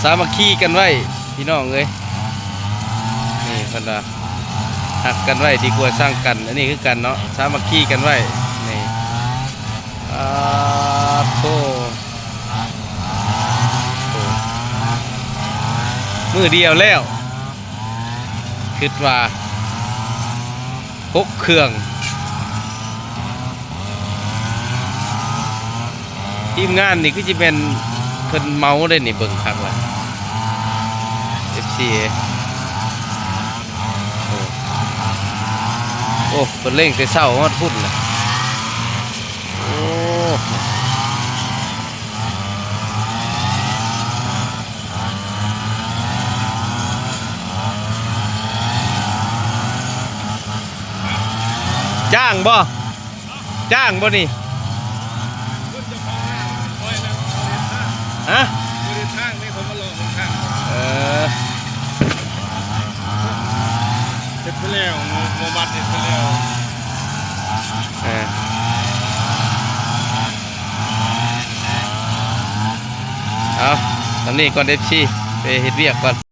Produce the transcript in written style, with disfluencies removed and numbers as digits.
สามัคคีกันไว้พี่น้องเอ้ยนี่คนละหักกันไว้ดีกว่าสร้างกันอันนี้คือกันเนาะสามัคคีกันไว้นี่โธ่มือเดียวแล้วคิดว่า6 เครื่องทีมงานนี่ก็จะเป็นเพิ่นเมาได้นี่เบิ่งคักว่า FC โอ้เพิ่นเร่งแต่เช้าฮอดพุ่นน่ะโอ้จ้างบ่นี่ฮะบริทางนี่ผมมาลองข้างเสร็จไปแล้วโมบัดเสร็จไปแล้วเอาตอนนี้ก่อนFCไปเฮ็ดเวียกก่อน